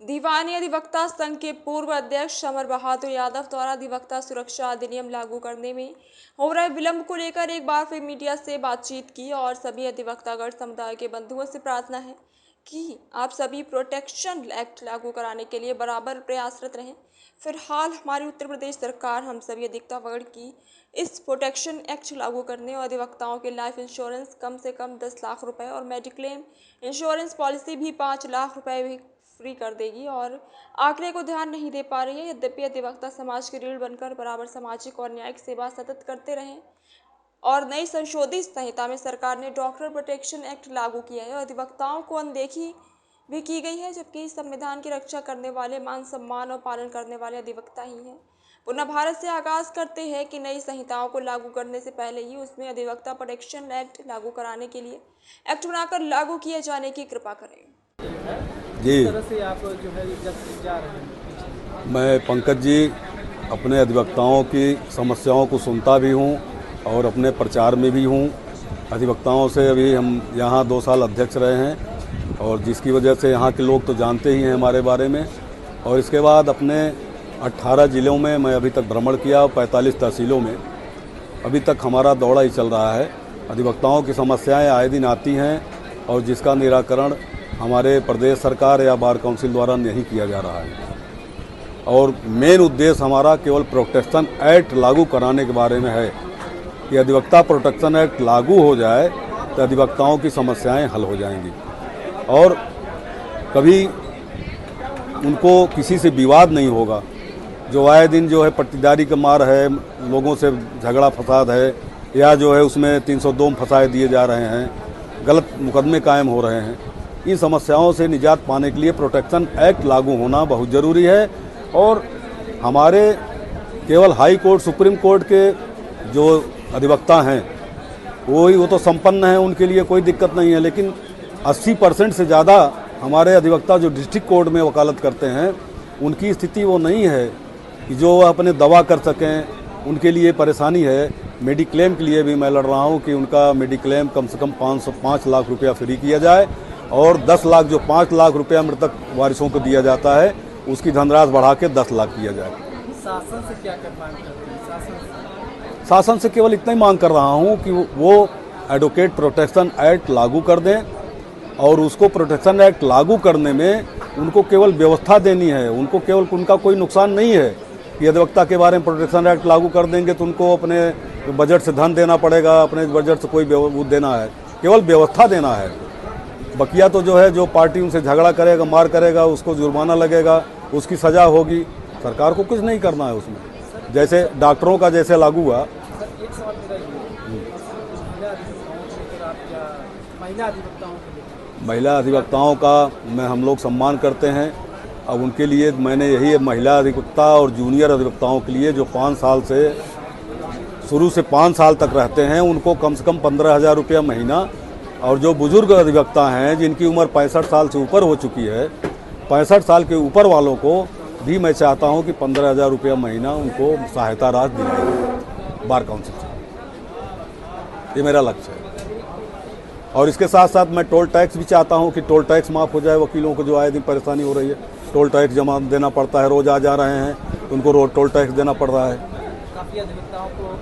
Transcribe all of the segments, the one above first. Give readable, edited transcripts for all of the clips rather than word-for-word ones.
दीवानी अधिवक्ता संघ के पूर्व अध्यक्ष अमर बहादुर यादव द्वारा अधिवक्ता सुरक्षा अधिनियम लागू करने में हो रहे विलंब को लेकर एक बार फिर मीडिया से बातचीत की और सभी अधिवक्तागण समुदाय के बंधुओं से प्रार्थना है कि आप सभी प्रोटेक्शन एक्ट लागू कराने के लिए बराबर प्रयासरत रहें। फिलहाल हमारी उत्तर प्रदेश सरकार हम सभी अधिवक्ता वर्ग की इस प्रोटेक्शन एक्ट लागू करने और अधिवक्ताओं के लाइफ इंश्योरेंस कम से कम 10 लाख रुपए और मेडिक्लेम इंश्योरेंस पॉलिसी भी 5 लाख रुपए भी फ्री कर देगी और आंकड़े को ध्यान नहीं दे पा रही है। यद्यपि अधिवक्ता समाज की रीढ़ बनकर बराबर सामाजिक और न्यायिक सेवा सतत करते रहें और नई संशोधित संहिता में सरकार ने डॉक्टर प्रोटेक्शन एक्ट लागू किया है और अधिवक्ताओं को अनदेखी भी की गई है, जबकि संविधान की रक्षा करने वाले, मान सम्मान और पालन करने वाले अधिवक्ता ही हैं। पुनः भारत से आगाज करते हैं कि नई संहिताओं को लागू करने से पहले ही उसमें अधिवक्ता प्रोटेक्शन एक्ट लागू कराने के लिए एक्ट बनाकर लागू किए जाने की कृपा करें। जी, तरह से आप जो है जा रहे हैं। मैं पंकज जी अपने अधिवक्ताओं की समस्याओं को सुनता भी हूँ और अपने प्रचार में भी हूँ। अधिवक्ताओं से अभी हम यहाँ 2 साल अध्यक्ष रहे हैं और जिसकी वजह से यहाँ के लोग तो जानते ही हैं हमारे बारे में। और इसके बाद अपने 18 ज़िलों में मैं अभी तक भ्रमण किया, 45 तहसीलों में अभी तक हमारा दौड़ा ही चल रहा है। अधिवक्ताओं की समस्याएं आए दिन आती हैं और जिसका निराकरण हमारे प्रदेश सरकार या बार काउंसिल द्वारा नहीं किया जा रहा है। और मेन उद्देश्य हमारा केवल प्रोटेक्शन एक्ट लागू कराने के बारे में है कि अधिवक्ता प्रोटेक्शन एक्ट लागू हो जाए तो अधिवक्ताओं की समस्याएं हल हो जाएंगी और कभी उनको किसी से विवाद नहीं होगा। जो आए दिन जो है पट्टीदारी का मार है, लोगों से झगड़ा फसाद है या जो है उसमें 302 में फंसाए दिए जा रहे हैं, गलत मुकदमे कायम हो रहे हैं, इन समस्याओं से निजात पाने के लिए प्रोटेक्शन एक्ट लागू होना बहुत ज़रूरी है। और हमारे केवल हाई कोर्ट, सुप्रीम कोर्ट के जो अधिवक्ता हैं वो तो संपन्न हैं, उनके लिए कोई दिक्कत नहीं है, लेकिन 80% से ज़्यादा हमारे अधिवक्ता जो डिस्ट्रिक्ट कोर्ट में वकालत करते हैं उनकी स्थिति वो नहीं है कि जो अपने दवा कर सकें। उनके लिए परेशानी है। मेडिक्लेम के लिए भी मैं लड़ रहा हूँ कि उनका मेडिक्लेम कम से कम 5 लाख रुपया फ्री किया जाए और 10 लाख जो 5 लाख रुपया मृतक वारिसों को दिया जाता है उसकी धनराशि बढ़ा के 10 लाख किया जाए। शासन से क्या मांग करते हैं? शासन से केवल इतना ही मांग कर रहा हूँ कि वो एडवोकेट प्रोटेक्शन एक्ट लागू कर दें और उसको प्रोटेक्शन एक्ट लागू करने में उनको केवल व्यवस्था देनी है। उनको केवल उनका कोई नुकसान नहीं है कि अधिवक्ता के बारे में प्रोटेक्शन एक्ट लागू कर देंगे तो उनको अपने बजट से धन देना पड़ेगा, अपने बजट से कोई वो देना है, केवल व्यवस्था देना है। बकिया तो जो है, जो पार्टी उनसे झगड़ा करेगा, मार करेगा, उसको जुर्माना लगेगा, उसकी सज़ा होगी। सरकार को कुछ नहीं करना है उसमें। जैसे डॉक्टरों का जैसे लागू हुआ। एक सवाल महिला अधिवक्ताओं का हम लोग सम्मान करते हैं। अब उनके लिए मैंने यही महिला अधिवक्ता और जूनियर अधिवक्ताओं के लिए जो 5 साल से शुरू से 5 साल तक रहते हैं उनको कम से कम 15,000 रुपया महीना, और जो बुजुर्ग अधिवक्ता हैं जिनकी उम्र 65 साल से ऊपर हो चुकी है, 65 साल के ऊपर वालों को भी मैं चाहता हूं कि 15,000 रुपया महीना उनको सहायता राशि दी जाए बार काउंसिल से। ये मेरा लक्ष्य है। और इसके साथ साथ मैं टोल टैक्स भी चाहता हूं कि टोल टैक्स माफ़ हो जाए। वकीलों को जो आए दिन परेशानी हो रही है, टोल टैक्स जमा देना पड़ता है, रोज़ आ जा रहे हैं तो उनको रोज टोल टैक्स देना पड़ रहा है। काफ़ी अधिवक्ताओं को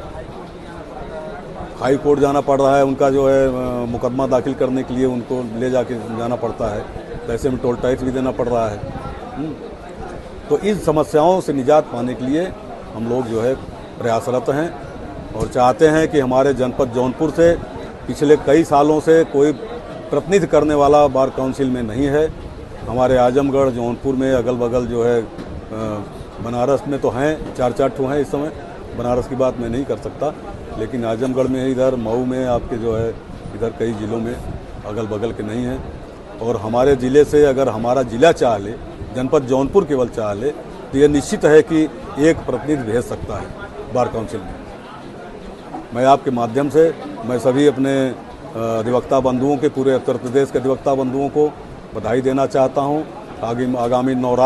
हाई कोर्ट जाना पड़ रहा है, उनका जो है मुकदमा दाखिल करने के लिए उनको ले जाके जाना पड़ता है, तो ऐसे में टोल टैक्स भी देना पड़ रहा है। तो इन समस्याओं से निजात पाने के लिए हम लोग जो है प्रयासरत हैं और चाहते हैं कि हमारे जनपद जौनपुर से पिछले कई सालों से कोई प्रतिनिधित्व करने वाला बार काउंसिल में नहीं है। हमारे आजमगढ़, जौनपुर में, अगल बगल जो है बनारस में तो हैं, 4 ठो हैं इस समय। बनारस की बात मैं नहीं कर सकता, लेकिन आजमगढ़ में, इधर मऊ में, आपके जो है इधर कई ज़िलों में अगल बगल के नहीं हैं। और हमारे ज़िले से अगर हमारा ज़िला चाह ले, जनपद जौनपुर केवल चाह ले, तो ये निश्चित है कि एक प्रतिनिधि भेज सकता है बार काउंसिल में। मैं आपके माध्यम से मैं सभी अपने अधिवक्ता बंधुओं के, पूरे उत्तर प्रदेश के अधिवक्ता बंधुओं को बधाई देना चाहता हूँ। आगामी नवरात्र